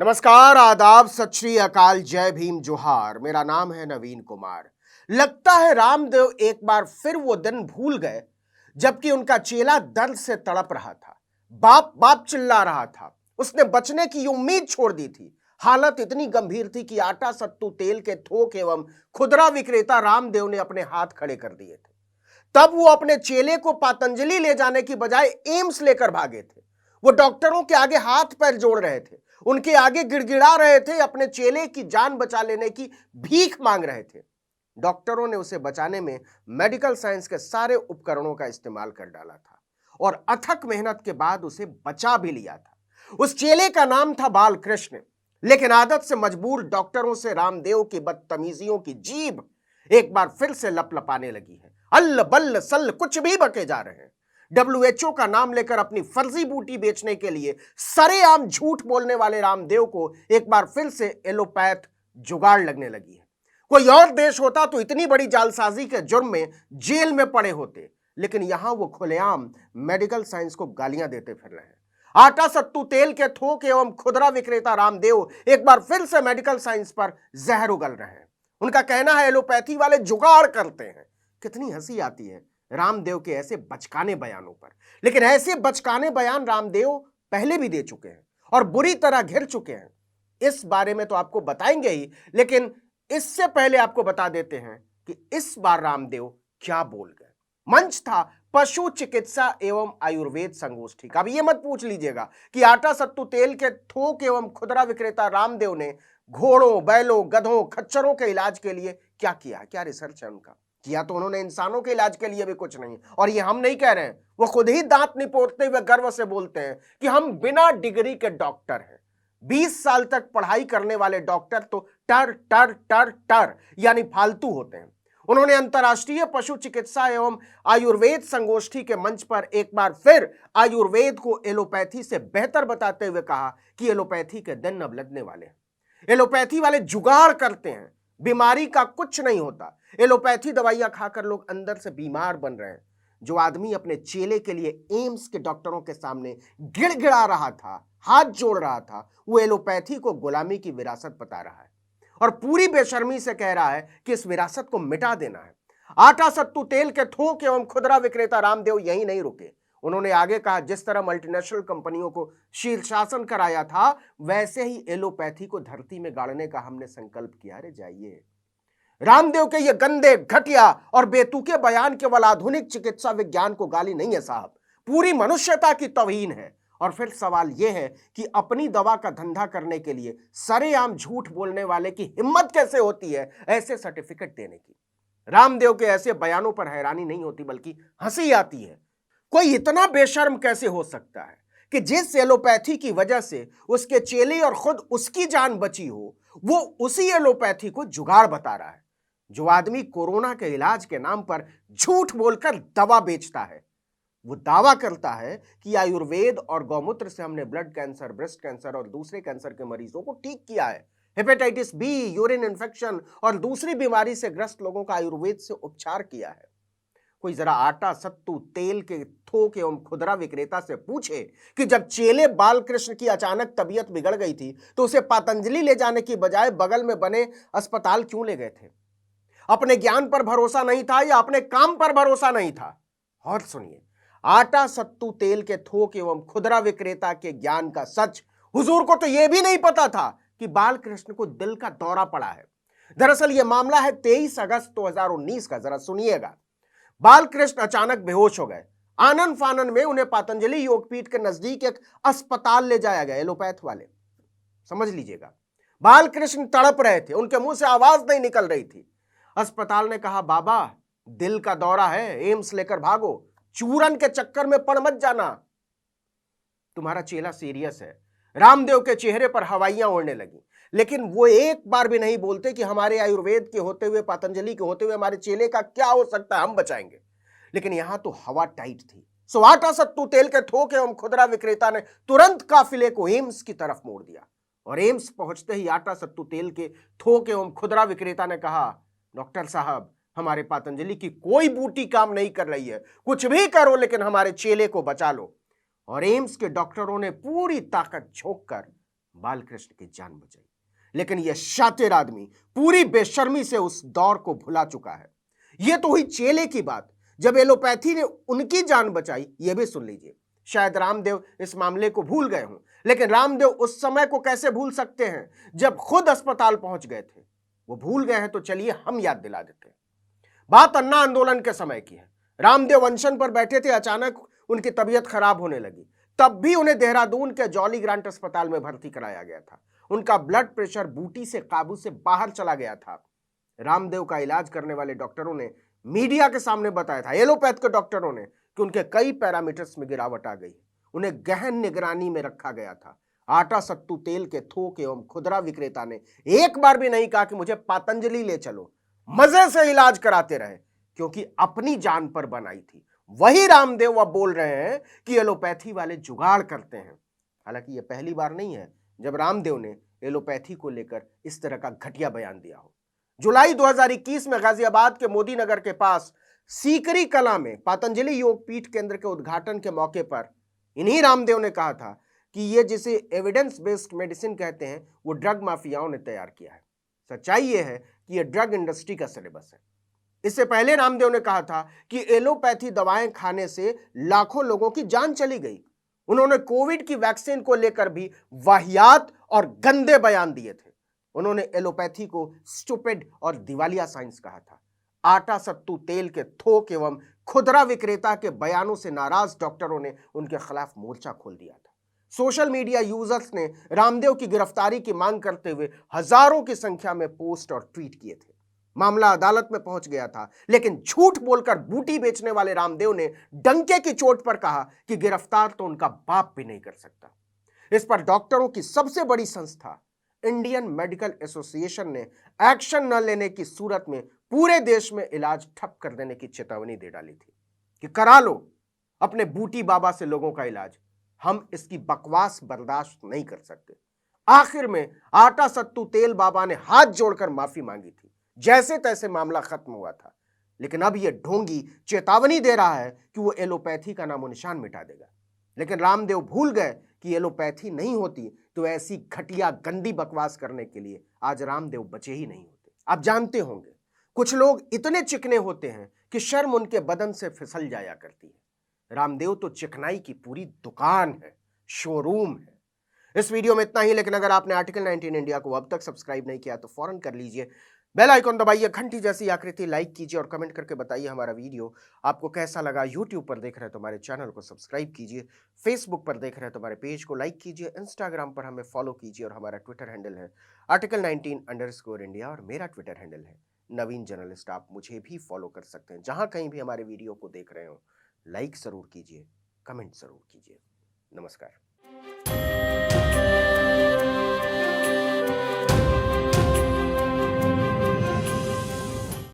नमस्कार, आदाब, सत श्री अकाल, जय भीम, जोहार। मेरा नाम है नवीन कुमार। लगता है रामदेव एक बार फिर वो दिन भूल गए जबकि उनका चेला दर्द से तड़प रहा था। बाप बाप चिल्ला रहा था। उसने बचने की उम्मीद छोड़ दी थी। हालत इतनी गंभीर थी कि आटा सत्तू तेल के थोक एवं खुदरा विक्रेता रामदेव ने अपने हाथ खड़े कर दिए थे। तब वो अपने चेले को पतंजलि ले जाने की बजाय एम्स लेकर भागे थे। वो डॉक्टरों के आगे हाथ पैर जोड़ रहे थे, उनके आगे गिड़गिड़ा रहे थे, अपने चेले की जान बचा लेने की भीख मांग रहे थे। डॉक्टरों ने उसे बचाने में मेडिकल साइंस के सारे उपकरणों का इस्तेमाल कर डाला था और अथक मेहनत के बाद उसे बचा भी लिया था। उस चेले का नाम था बालकृष्ण। लेकिन आदत से मजबूर डॉक्टरों से रामदेव की बदतमीजियों की जीभ एक बार फिर से लपलपाने लगी है। अल्ल बल्ल सल्ल कुछ भी बके जा रहे हैं। WHO का नाम लेकर अपनी फर्जी बूटी बेचने के लिए सरेआम झूठ बोलने वाले रामदेव को एक बार फिर से एलोपैथ जुगाड़ लगने लगी है। कोई और देश होता तो इतनी बड़ी जालसाजी के जुर्म में जेल में पड़े होते, लेकिन यहां वो खुलेआम मेडिकल साइंस को गालियां देते फिर रहे हैं। आटा सत्तू तेल के थोक एवं खुदरा विक्रेता रामदेव एक बार फिर से मेडिकल साइंस पर जहर उगल रहे हैं। उनका कहना है एलोपैथी वाले जुगाड़ करते हैं। कितनी हंसी आती है रामदेव के ऐसे बचकाने बयानों पर। लेकिन ऐसे बचकाने बयान रामदेव पहले भी दे चुके हैं और बुरी तरह घिर चुके हैं। इस बारे में तो आपको बताएंगे ही, लेकिन इससे पहले आपको बता देते हैं कि इस बार रामदेव क्या बोल गए। मंच था पशु चिकित्सा एवं आयुर्वेद संगोष्ठी का। अब ये मत पूछ लीजिएगा कि आटा सत्तू तेल के थोक एवं खुदरा विक्रेता रामदेव ने घोड़ों, बैलों, गधों, खच्चरों के इलाज के लिए क्या किया, क्या रिसर्च है उनका। किया तो उन्होंने इंसानों के इलाज के लिए भी कुछ नहीं। और ये हम नहीं कह रहे हैं, वो खुद ही दांत निपोड़ते हुए गर्व से बोलते हैं कि हम बिना डिग्री के डॉक्टर हैं। 20 साल तक पढ़ाई करने वाले डॉक्टर तो टर टर टर टर यानी फालतू होते हैं। उन्होंने अंतर्राष्ट्रीय पशु चिकित्सा एवं आयुर्वेद संगोष्ठी के मंच पर एक बार फिर आयुर्वेद को एलोपैथी से बेहतर बताते हुए कहा कि एलोपैथी के दिन अब लगने वाले हैं। एलोपैथी वाले जुगाड़ करते हैं, बीमारी का कुछ नहीं होता। एलोपैथी दवाइयां खाकर लोग अंदर से बीमार बन रहे हैं। जो आदमी अपने चेले के लिए एम्स के डॉक्टरों के सामने गिड़गिड़ा रहा था, हाथ जोड़ रहा था, वो एलोपैथी को गुलामी की विरासत बता रहा है और पूरी बेशर्मी से कह रहा है कि इस विरासत को मिटा देना है। आटा सत्तू तेल के थोक एवं खुदरा विक्रेता रामदेव यही नहीं रुके। उन्होंने आगे कहा, जिस तरह मल्टीनेशनल कंपनियों को शीर्षासन कराया था, वैसे ही एलोपैथी को धरती में गाड़ने का हमने संकल्प किया। अरे जाइए। रामदेव के ये गंदे, घटिया और बेतुके बयान केवल आधुनिक चिकित्सा विज्ञान को गाली नहीं है साहब, पूरी मनुष्यता की तौहीन है। और फिर सवाल यह है कि अपनी दवा का धंधा करने के लिए सरेआम झूठ बोलने वाले की हिम्मत कैसे होती है ऐसे सर्टिफिकेट देने की। रामदेव के ऐसे बयानों पर हैरानी नहीं होती बल्कि हंसी आती है। कोई इतना बेशर्म कैसे हो सकता है कि जिस एलोपैथी की वजह से उसके चेले और खुद उसकी जान बची हो, वो उसी एलोपैथी को जुगाड़ बता रहा है। जो आदमी कोरोना के इलाज के नाम पर झूठ बोलकर दवा बेचता है, वो दावा करता है कि आयुर्वेद और गौमूत्र से हमने ब्लड कैंसर, ब्रेस्ट कैंसर और दूसरे कैंसर के मरीजों को ठीक किया है। हेपेटाइटिस बी, यूरिन इन्फेक्शन और दूसरी बीमारी से ग्रस्त लोगों का आयुर्वेद से उपचार किया है। कोई जरा आटा सत्तू तेल के थोक एवं खुदरा विक्रेता से पूछे कि जब चेले बालकृष्ण की अचानक तबीयत बिगड़ गई थी तो उसे पतंजलि ले जाने की बजाय बगल में बने अस्पताल क्यों ले गए थे। अपने ज्ञान पर भरोसा नहीं था या अपने काम पर भरोसा नहीं था। और सुनिए, आटा सत्तू तेल के थोक एवं खुदरा विक्रेता के ज्ञान का सच हुजूर को तो यह भी नहीं पता था कि बालकृष्ण को दिल का दौरा पड़ा है। दरअसल यह मामला है 23 अगस्त 2019 का। जरा सुनिएगा। बालकृष्ण अचानक बेहोश हो गए। आनन फानन में उन्हें पतंजलि योगपीठ के नजदीक एक अस्पताल ले जाया गया। एलोपैथ वाले, समझ लीजिएगा, बालकृष्ण तड़प रहे थे, उनके मुंह से आवाज नहीं निकल रही थी। अस्पताल ने कहा, बाबा दिल का दौरा है, एम्स लेकर भागो, चूरन के चक्कर में पड़ मत जाना, तुम्हारा चेला सीरियस है। रामदेव के चेहरे पर हवाइयां उड़ने लगी, लेकिन वो एक बार भी नहीं बोलते कि हमारे आयुर्वेद के होते हुए, पतंजलि के होते हुए हमारे चेले का क्या हो सकता है, हम बचाएंगे। लेकिन यहां तो हवा टाइट थी। सो आटा सत्तू तेल के थोक एवं खुदरा विक्रेता ने तुरंत काफिले को एम्स की तरफ मोड़ दिया और एम्स पहुंचते ही आटा सत्तू तेल के थोक एवं खुदरा विक्रेता ने कहा, डॉक्टर साहब, हमारे पतंजलि की कोई बूटी काम नहीं कर रही है, कुछ भी करो लेकिन हमारे चेले को बचा लो। और एम्स के डॉक्टरों ने पूरी ताकत झोंक कर बालकृष्ण की जान बचाई। लेकिन यह शातिर आदमी पूरी बेशर्मी से उस दौर को भुला चुका है। यह तो हुई चेले की बात, जब एलोपैथी ने उनकी जान बचाई, यह भी सुन लीजिए। शायद रामदेव इस मामले को भूल गए हों, लेकिन रामदेव उस समय को कैसे भूल सकते हैं जब खुद अस्पताल पहुंच गए थे। वो भूल गए हैं तो चलिए हम याद दिला देते हैं। बात अन्ना आंदोलन के समय की है। रामदेव अनशन पर बैठे थे, अचानक उनकी तबीयत खराब होने लगी। तब भी उन्हें देहरादून के जॉली ग्रांट अस्पताल में भर्ती कराया गया था। उनका ब्लड प्रेशर बूटी से काबू से बाहर चला गया था। रामदेव का इलाज करने वाले डॉक्टरों ने मीडिया के सामने बताया था, एलोपैथ के डॉक्टरों ने, कि उनके कई पैरामीटर्स में गिरावट आ गई। उन्हें गहन निगरानी में रखा गया था। आटा सत्तू तेल के थोक एवं खुदरा विक्रेता ने एक बार भी नहीं कहा कि मुझे पतंजलि ले चलो। मजे से इलाज कराते रहे, क्योंकि अपनी जान पर बनाई थी। वही रामदेव अब बोल रहे हैं कि एलोपैथी वाले जुगाड़ करते हैं। हालांकि यह पहली बार नहीं है जब रामदेव ने एलोपैथी को लेकर इस तरह का घटिया बयान दिया हो। जुलाई 2021 में गाजियाबाद के मोदी नगर के पास सीकरी कला में पतंजलि योग पीठ केंद्र के उद्घाटन के मौके पर इन्हीं रामदेव ने कहा था कि यह जिसे एविडेंस बेस्ड मेडिसिन कहते हैं, वो ड्रग माफियाओं ने तैयार किया है। सच्चाई यह है कि यह ड्रग इंडस्ट्री का सिलेबस है। इससे पहले रामदेव ने कहा था कि एलोपैथी दवाएं खाने से लाखों लोगों की जान चली गई। उन्होंने कोविड की वैक्सीन को लेकर भी वाहियात और गंदे बयान दिए थे। उन्होंने एलोपैथी को स्टूपिड और दिवालिया साइंस कहा था। आटा सत्तू तेल के थोक एवं खुदरा विक्रेता के बयानों से नाराज डॉक्टरों ने उनके खिलाफ मोर्चा खोल दिया था। सोशल मीडिया यूजर्स ने रामदेव की गिरफ्तारी की मांग करते हुए हजारों की संख्या में पोस्ट और ट्वीट किए थे। मामला अदालत में पहुंच गया था, लेकिन झूठ बोलकर बूटी बेचने वाले रामदेव ने डंके की चोट पर कहा कि गिरफ्तार तो उनका बाप भी नहीं कर सकता। इस पर डॉक्टरों की सबसे बड़ी संस्था इंडियन मेडिकल एसोसिएशन ने एक्शन न लेने की सूरत में पूरे देश में इलाज ठप कर देने की चेतावनी दे डाली थी कि करा लो अपने बूटी बाबा से लोगों का इलाज, हम इसकी बकवास बर्दाश्त नहीं कर सकते। आखिर में आटा सत्तू तेल बाबा ने हाथ जोड़कर माफी मांगी थी। जैसे तैसे मामला खत्म हुआ था, लेकिन अब यह ढोंगी चेतावनी दे रहा है कि वो एलोपैथी का नामो निशान मिटा देगा। लेकिन रामदेव भूल गए कि एलोपैथी नहीं होती तो ऐसी घटिया गंदी बकवास करने के लिए आज रामदेव बचे ही नहीं होते। आप जानते होंगे, कुछ लोग इतने चिकने होते हैं कि शर्म उनके बदन से फिसल जाया करती है। रामदेव तो चिकनाई की पूरी दुकान है, शोरूम है। इस वीडियो में इतना ही, लेकिन अगर आपने आर्टिकल 19 इंडिया को अब तक सब्सक्राइब नहीं किया तो फौरन कर लीजिए। बेल आइकॉन दबाइए, घंटी जैसी आकृति लाइक कीजिए और कमेंट करके बताइए हमारा वीडियो आपको कैसा लगा। यूट्यूब पर देख रहे हैं तो हमारे चैनल को सब्सक्राइब कीजिए, फेसबुक पर देख रहे हैं तो हमारे पेज को लाइक कीजिए, इंस्टाग्राम पर हमें फॉलो कीजिए और हमारा ट्विटर हैंडल है article19_India और मेरा ट्विटर हैंडल है नवीन जर्नलिस्ट। आप मुझे भी फॉलो कर सकते हैं। जहां कहीं भी हमारे वीडियो को देख रहे हो, लाइक जरूर कीजिए, कमेंट जरूर कीजिए। नमस्कार।